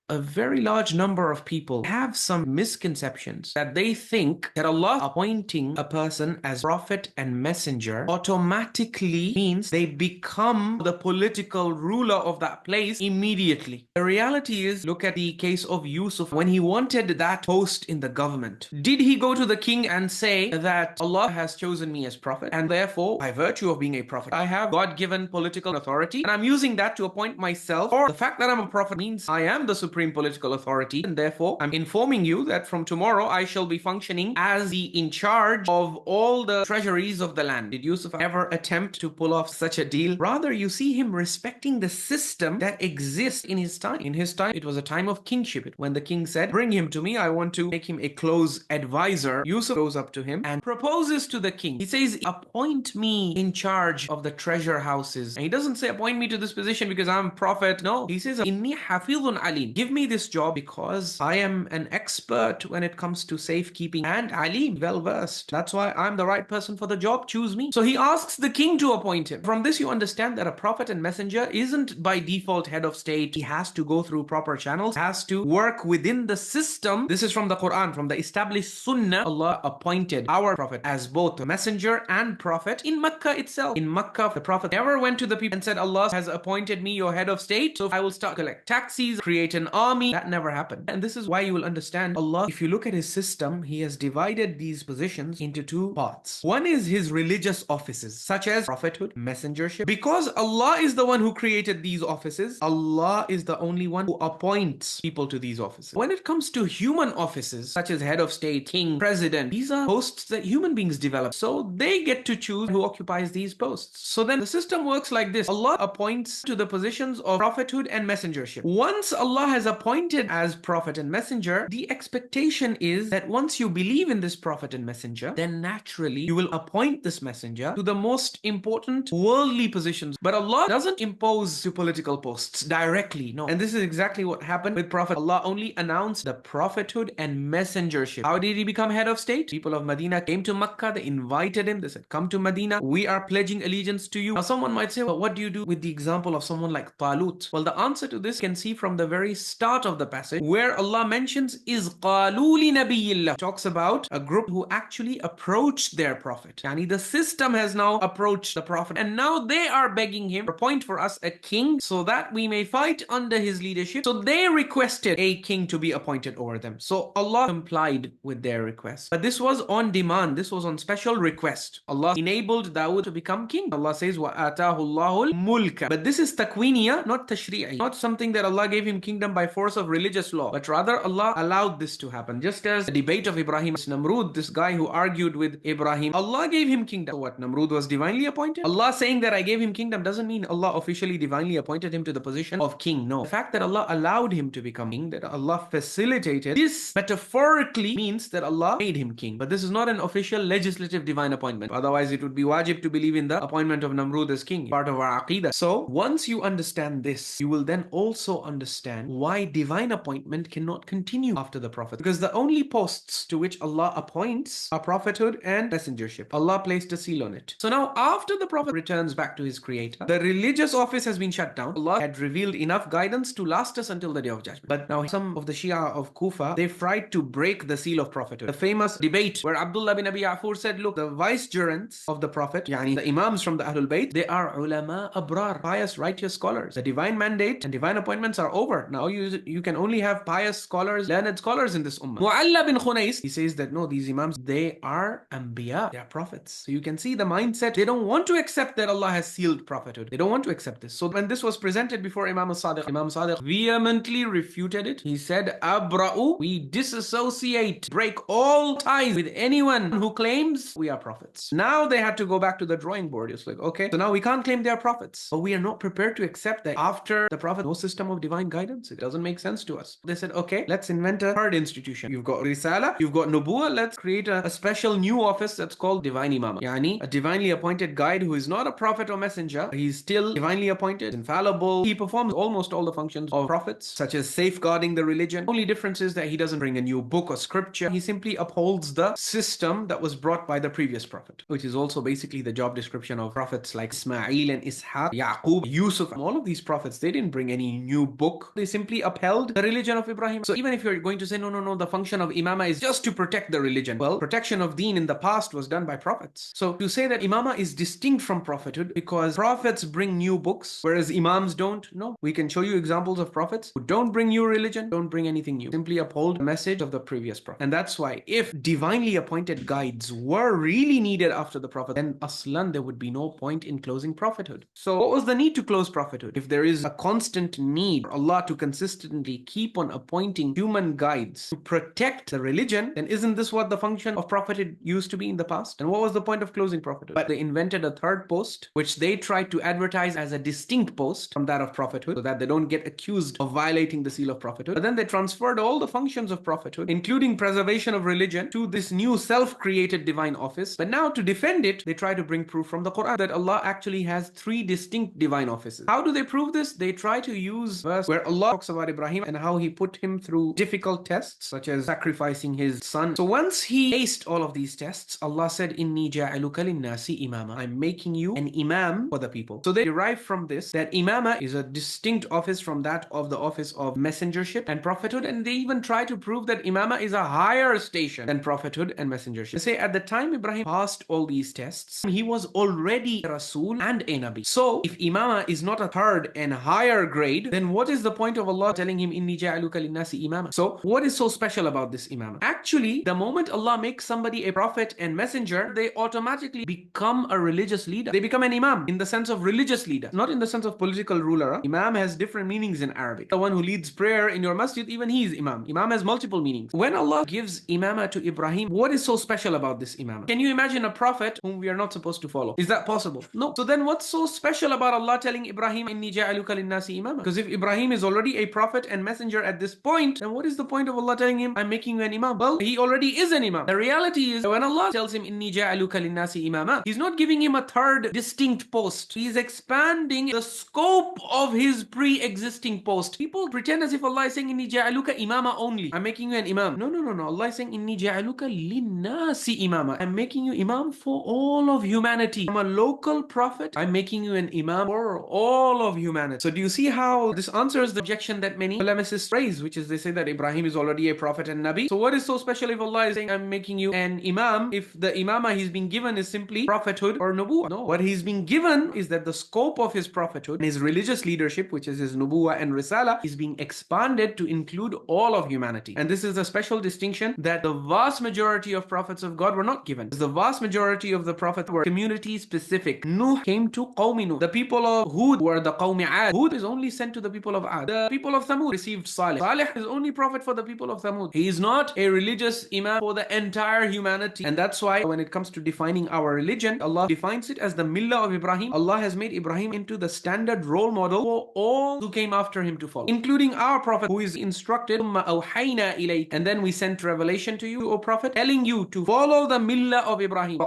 a very large number of people have some misconceptions that they think that Allah appointing a person as prophet and messenger automatically means they become the political ruler of that place immediately. The reality is, look at the case of Yusuf when he wanted that post in the government. Did he go to the king and say that Allah has chosen me as prophet and therefore by virtue of being a prophet I have God-given political authority and I'm using that to appoint myself, or the fact that I'm a prophet means I am the supreme political authority and therefore I'm informing you that from tomorrow I shall be functioning as the in charge of all the treasuries of the land? Did Yusuf ever attempt to pull off such a deal? Rather, you see him respecting the system that exists in his time. In his time, it was a time of kingship. When the king said, bring him to me, I want to make him a close advisor, Yusuf goes up to him and proposes to the king. He says, appoint me in charge of the treasure houses. And he doesn't say, appoint me to this position because I'm a prophet. No, he says, Inni hafidhun alim. Give me this job because I am an expert when it comes to safekeeping and alim, well versed. That's why I'm the right person for the job. Choose me. So he asks the king to appoint him. From this, you understand that a prophet and messenger isn't by default head of state. He has to go through proper channels, has to work within the system. This is from the Quran, from the established Sunnah. Allah appointed our prophet as both messenger and prophet in Mecca itself. In Mecca, the prophet never went to the people and said, Allah has appointed me your head of state, so I will start collect taxes, create an army. That never happened. And this is why you will understand Allah, if you look at his system, he has divided these positions into two parts. One is his religious offices, such as prophethood, messengership. Because Allah is the one who created these offices, Allah is the only one who appoints people to these offices. When it comes to human offices, such as head of state, king, president, these are posts that human beings develop. So they get to choose who occupies these posts. So then the system works like this. Allah appoints to the positions of prophethood and messengership. Once Allah has appointed as prophet and messenger, the expectation is that once you believe in this prophet and messenger, then naturally you will appoint this messenger to the most important worldly positions. But Allah doesn't impose to political posts directly, no. And this is exactly what happened with Prophet. Allah only announced the prophethood and messengership. How did he become head of state? People of Medina came to Makkah, they invited him, they said, come to Medina, we are pledging allegiance to you. Now someone might say, well, what do you do with the example of someone like Talut? Well, the answer to this can see from the very start of the passage where Allah mentions is qaluli nabiyillah, talks about a group who actually approached their prophet. Yani the system has now approached the prophet and now they are begging him, appoint for us a king so that we may fight under his leadership. So they requested a king to be appointed over them. So Allah complied with their request. But this was on demand. This was on special request. Allah enabled Dawood to become king. Allah says, وَآتَاهُ اللَّهُ الْمُلْكَ. But this is taqweeniya, not tashri'i. Not something that Allah gave him kingdom by force of religious law. But rather Allah allowed this to happen. Just as the debate of Ibrahim, Namrud, this guy who argued with Ibrahim, Allah gave him kingdom. So what, Namrud was divinely appointed? Allah saying that I gave him kingdom doesn't mean Allah officially divinely appointed him to the position of king. No. The fact that Allah allowed him to become king, that Allah facilitated, this metaphorically means that Allah made him king. But this is not an official legislative divine appointment. Otherwise it would be wajib to believe in the appointment of Namrud as king, part of our aqidah. So once you understand this, you will then also understand why divine appointment cannot continue after the prophet. Because the only posts to which Allah appoints are prophethood and messengership. Allah placed a seal on it. So now after the prophet returns back to his creator, the religious office has been shut down. Allah had revealed enough guidance to last us until the day of judgment. But now some of the Shia of Kufa, they tried to break the seal of prophethood. The famous debate where Abdullah bin Abi Ya'fur said, look, the vicegerents of the prophet, yani the imams from the Ahlul Bayt, they are ulama abrar, pious, righteous scholars. The divine mandate and divine appointments are over. Now you can only have pious scholars, learned scholars in this ummah. Mu'alla bin Khunais, he says that no, these imams, they are anbiya, they are prophets. So you can see the mindset, they don't want to accept that Allah has sealed prophethood. They don't want to accept this. So when this was presented before Imam Sadiq, Imam Sadiq vehemently refuted it. He said, Abra'u, we disassociate, break all ties with anyone who claims we are prophets. Now they had to go back to the drawing board. It's like, okay, so now we can't claim they are prophets, but we are not prepared to accept that after the prophet, no system of divine guidance. It doesn't make sense to us. They said, okay, let's invent a third institution. You've got Risala, you've got Nubuwa, let's create a special new office that's called divine imama. Yani a divinely appointed guide who is not a prophet or messenger. He's still divinely appointed, infallible. He performs almost all the functions of prophets, such as safeguarding the religion. Only difference is that he doesn't bring a new book or scripture. He simply upholds the system that was brought by the previous prophet, which is also basically the job description of prophets like Ismail and Ishaq, Yaqub, Yusuf. All of these prophets, they didn't bring any new book. They simply actually upheld the religion of Ibrahim. So even if you're going to say, no, the function of imama is just to protect the religion. Well, protection of deen in the past was done by prophets. So to say that imama is distinct from prophethood because prophets bring new books, whereas imams don't, no. We can show you examples of prophets who don't bring new religion, don't bring anything new, simply uphold the message of the previous prophet. And that's why if divinely appointed guides were really needed after the prophet, then aslan there would be no point in closing prophethood. So what was the need to close prophethood? If there is a constant need for Allah to consistently keep on appointing human guides to protect the religion, then isn't this what the function of prophethood used to be in the past? And what was the point of closing prophethood? But they invented a third post, which they tried to advertise as a distinct post from that of prophethood, so that they don't get accused of violating the seal of prophethood. But then they transferred all the functions of prophethood, including preservation of religion, to this new self-created divine office. But now to defend it, they try to bring proof from the Quran that Allah actually has 3 distinct divine offices. How do they prove this? They try to use verse where Allah talks about Ibrahim and how he put him through difficult tests, such as sacrificing his son. So once he aced all of these tests, Allah said, Inni ja'aluka linnasi imama. I'm making you an imam for the people. So they derive from this that imama is a distinct office from that of the office of messengership and prophethood, and they even try to prove that imama is a higher station than prophethood and messengership. They say at the time Ibrahim passed all these tests, he was already a Rasul and a Nabi. So if imama is not a third and higher grade, then what is the point of Allah telling him, Inni ja'aluka linnasi imama? So what is so special about this imama? Actually, the moment Allah makes somebody a prophet and messenger, they automatically become a religious leader. They become an imam in the sense of religious leader, not in the sense of political ruler. Imam has different meanings in Arabic. The one who leads prayer in your masjid, even he is imam. Imam has multiple meanings. When Allah gives imama to Ibrahim, what is so special about this imam? Can you imagine a prophet whom we are not supposed to follow? Is that possible? No. So then what's so special about Allah telling Ibrahim, Inni ja'aluka linnasi imama? Because if Ibrahim is already a prophet and messenger at this point, then what is the point of Allah telling him, I'm making you an imam? Well, he already is an imam. The reality is, when Allah tells him, Inni ja'aluka linnasi imama, He's not giving him a third distinct post. He's expanding the scope of his pre-existing post. People pretend as if Allah is saying, Inni ja'aluka imama only. I'm making you an imam. No. Allah is saying, Inni ja'aluka linnasi imama. I'm making you imam for all of humanity. I'm a local prophet. I'm making you an imam for all of humanity. So do you see how this answers the objection that many polemicists raise, which is they say that Ibrahim is already a prophet and Nabi. So what is so special if Allah is saying, I'm making you an imam, if the imamah he's been given is simply prophethood or nubuwah? No. What he's been given is that the scope of his prophethood and his religious leadership, which is his nubuwah and risala, is being expanded to include all of humanity. And this is a special distinction that the vast majority of prophets of God were not given. The vast majority of the prophets were community specific. Nuh came to Qawmi Nuh. The people of Hud were the Qawmi Ad. Hud is only sent to the people of Ad. The people of Thamud received Salih. Salih is only prophet for the people of Thamud. He is not a religious imam for the entire humanity. And that's why when it comes to defining our religion, Allah defines it as the millah of Ibrahim. Allah has made Ibrahim into the standard role model for all who came after him to follow, including our prophet who is instructed, and then we sent revelation to you, O prophet, telling you to follow the millah of Ibrahim.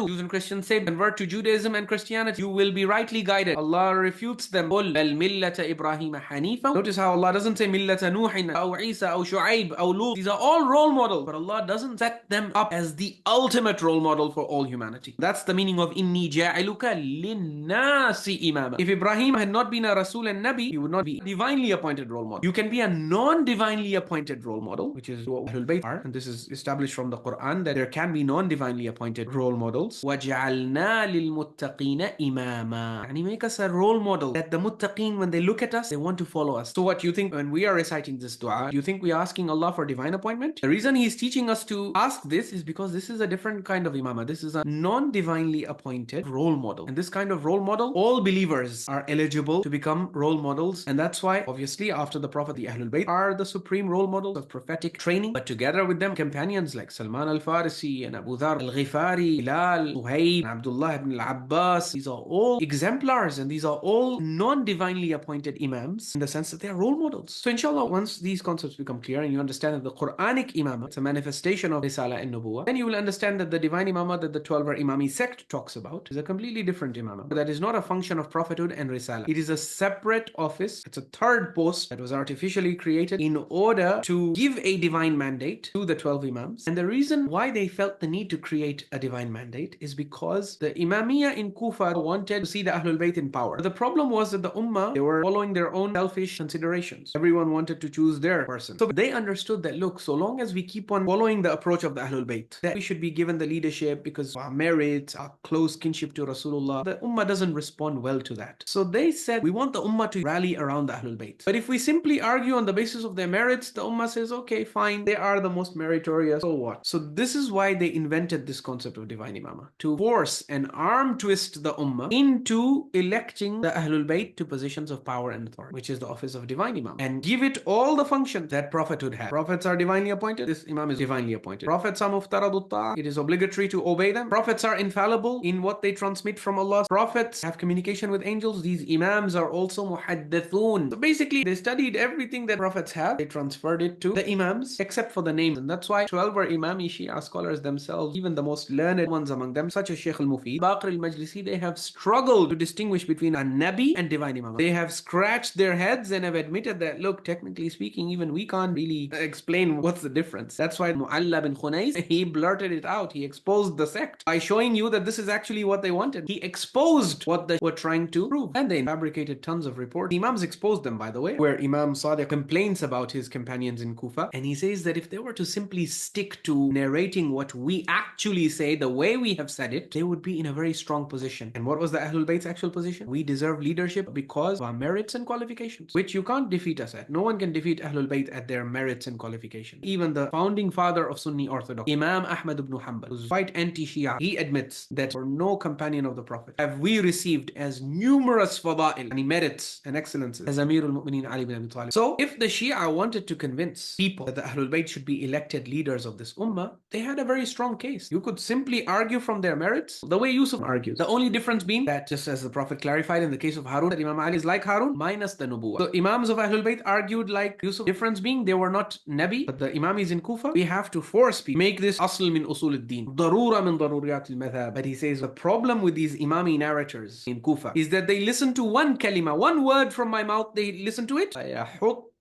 Jews and Christians say, convert to Judaism and Christianity, you will be rightly guided. Allah refutes them. Notice how Allah doesn't say millata Nuhin, or Isa, or Shu'aib, or Lut. These are all role models, but Allah doesn't set them up as the ultimate role model for all humanity. That's the meaning of Inni ja'aluka linnasi imama. If Ibrahim had not been a Rasul and Nabi, he would not be a divinely appointed role model. You can be a non-divinely appointed role model, which is what Ahlul Bayt are, and this is established from the Quran that there can be non-divinely appointed role models. وَجَعَلْنَا لِلْمُتَّقِينَ إِمَامًا. And He make us a role model that the muttaqeen, when they look at us, they want to follow us. So what you think when we are reciting this dua, you think we are asking Allah for divine appointment? The reason He's teaching us to ask this is because this is a different kind of imamah. This is a non-divinely appointed role model. And this kind of role model, all believers are eligible to become role models. And that's why, obviously, after the Prophet, the Ahlul Bayt are the supreme role models of prophetic training. But together with them, companions like Salman al-Farisi and Abu Dhar al-Ghifari, Bilal, Suhaib, Abdullah ibn al-Abbas. These are all exemplars and these are all non-divinely appointed imams in the sense that they are role models. So inshallah, once these concepts become clear and you understand that the Qur'anic imamah, it's a manifestation of Risalah and Nubuwah, then you will understand that the divine imamah that the 12-hour Imami sect talks about is a completely different imamah. That is not a function of prophethood and Risalah. It is a separate office. It's a third post that was artificially created in order to give a divine mandate to the 12 imams. And the reason why they felt the need to create a divine mandate is because the Imamiyah in Kufa wanted to see the Ahlul Bayt in power. But the problem was that the Ummah Ummah, they were following their own selfish considerations. Everyone wanted to choose their person. So they understood that, look, so long as we keep on following the approach of the Ahlul Bayt, that we should be given the leadership because of our merit, our close kinship to Rasulullah, the Ummah doesn't respond well to that. So they said, we want the Ummah to rally around the Ahlul Bayt. But if we simply argue on the basis of their merits, the Ummah says, okay, fine, they are the most meritorious, so what? So this is why they invented this concept of divine imamah, to force and arm twist the Ummah into electing the Ahlul Bayt to positions of power and authority, which is the office of divine imam, and give it all the functions that prophethood had. Prophets are divinely appointed, this imam is divinely appointed. Prophets are muftaradut ta'ah, it is obligatory to obey them. Prophets are infallible in what they transmit from Allah. Prophets have communication with angels. These imams are also muhaddithun. So basically they studied everything that prophets have, they transferred it to the imams except for the names, and that's why 12 were Imami Shia scholars themselves, even the most learned ones among them, such as Shaykh al-Mufid, Baqir al-Majlisi, they have struggled to distinguish between a Nabi and divine imam. They have scratched their heads and have admitted that, look, technically speaking, even we can't really explain what's the difference. That's why Mu'alla bin Khunais, he blurted it out. He exposed the sect by showing you that this is actually what they wanted. He exposed what they were trying to prove, and they fabricated tons of reports. Imams exposed them, by the way, where Imam Sadiq complains about his companions in Kufa, and he says that if they were to simply stick to narrating what we actually say the way we have said it, they would be in a very strong position. And what was the Ahlul Bayt's actual position? We deserve leadership because of our merits and qualifications, which you can't defeat us at. No one can defeat Ahlul Bayt at their merits and qualifications. Even the founding father of Sunni Orthodox, Imam Ahmad ibn Hanbal, who's quite anti-Shia, he admits that for no companion of the Prophet have we received as numerous fada'il, and merits and excellences as Amirul Mu'mineen Ali bin Abi Talib. So if the Shia wanted to convince people that the Ahlul Bayt should be elected leaders of this ummah, they had a very strong case. You could simply argue from their merits the way Yusuf argues. The only difference being that, just as the Prophet clarified in the case of Harun, that Imam Ali is like Harun minus the nubuwwah. So Imams of Ahlul Bayt argued like Yusuf. Difference being they were not Nabi, but the Imamis in Kufa, we have to force people, make this asl min usul al-din, darura min daruriyat al-madhab. But he says the problem with these Imami narrators in Kufa is that they listen to one kalima, one word from my mouth, they listen to it.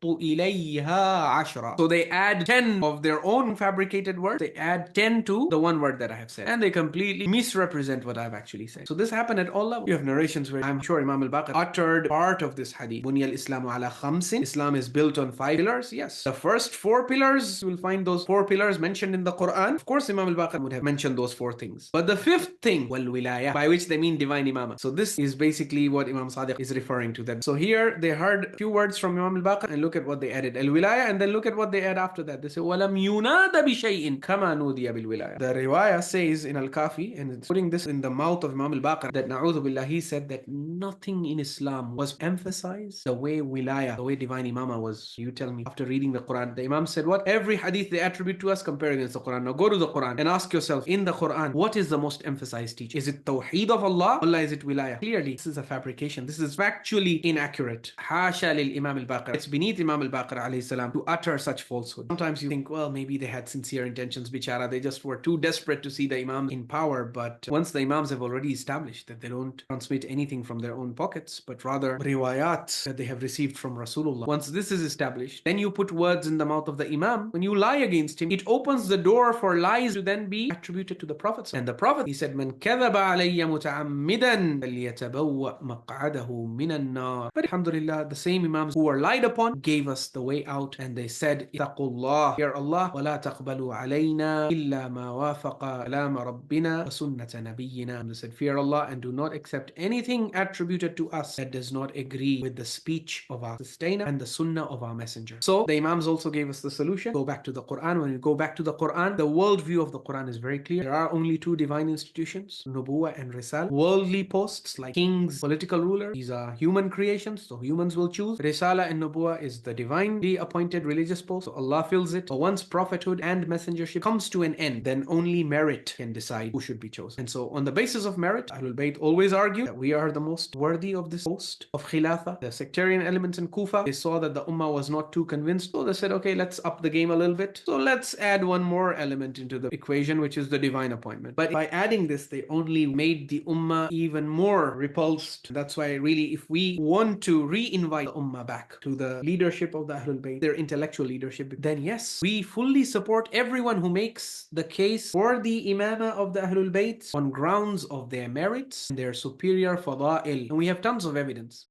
إليها عشرة. So they add 10 of their own fabricated words. They add 10 to the one word that I have said. And they completely misrepresent what I've actually said. So this happened at all levels. You have narrations where I'm sure Imam al-Baqir uttered part of this hadith. Bunya al-Islamu ala khamsin. Islam is built on 5 pillars. Yes. The first 4 pillars, you will find those 4 pillars mentioned in the Quran. Of course, Imam al-Baqir would have mentioned those 4 things. But the 5th thing, wal-wilayah, by which they mean divine imamah. So this is basically what Imam Sadiq is referring to them. So here they heard a few words from Imam al-Baqir and look at what they added. Al-Wilaya, and then look at what they add after that. They say, وَلَمْ يُنَادَ بِشَيْءٍ كَمَا نُودِيَ بِالْوِلَايَةِ. The riwayah says in Al-Kafi, and it's putting this in the mouth of Imam al-Baqir, that na'udhu billah, he said that nothing in Islam was emphasized the way wilaya, the way divine imamah was. You tell me. After reading the Quran, the Imam said, what? Every hadith they attribute to us, compare against the Quran. Now go to the Quran and ask yourself, in the Quran, what is the most emphasized teaching? Is it Tawheed of Allah? Allah, is it wilaya? Clearly, this is a fabrication. This is factually inaccurate. Hasha lil Imam al-Baqir. It's beneath Imam al-Baqir alayhi salam to utter such falsehood. Sometimes you think, well, maybe they had sincere intentions, bichara. They just were too desperate to see the Imam in power. But once the Imams have already established that they don't transmit anything from their own pockets, but rather riwayat that they have received from Rasulullah. Once this is established, then you put words in the mouth of the Imam. When you lie against him, it opens the door for lies to then be attributed to the Prophet. And the Prophet, he said, Man kadhaba alayya muta'ammidan falyatabawwa maq'adahu minan nar. But alhamdulillah, the same Imams who were lied upon gave us the way out, and they said, Ittaqullah, fear Allah, wa la taqbalu alayna illa ma wafaqa kalama rabbina wa sunnata nabiyyina. They said, fear Allah and do not accept anything attributed to us that does not agree with the speech of our sustainer and the sunnah of our messenger. So the Imams also gave us the solution. Go back to the Quran. When you go back to the Quran, the worldview of the Quran is very clear. There are only 2 divine institutions, Nubuwwah and Risala. Worldly posts like kings, political rulers, these are human creations, so humans will choose. Risala and Nubuwwah is the divinely appointed religious post, so Allah fills it. But once prophethood and messengership comes to an end, then only merit can decide who should be chosen. And so on the basis of merit, Ahlul Bayt always argue that we are the most worthy of this post of Khilafah. The sectarian elements in Kufa, they saw that the Ummah was not too convinced, so they said, okay, let's up the game a little bit. So let's add one more element into the equation, which is the divine appointment. But by adding this, they only made the Ummah even more repulsed. That's why really, if we want to re-invite the Ummah back to the leadership of the Ahlul Bayt, their intellectual leadership, then yes, we fully support everyone who makes the case for the imama of the Ahlul Bayt on grounds of their merits and their superior fada'il. And we have tons of evidence.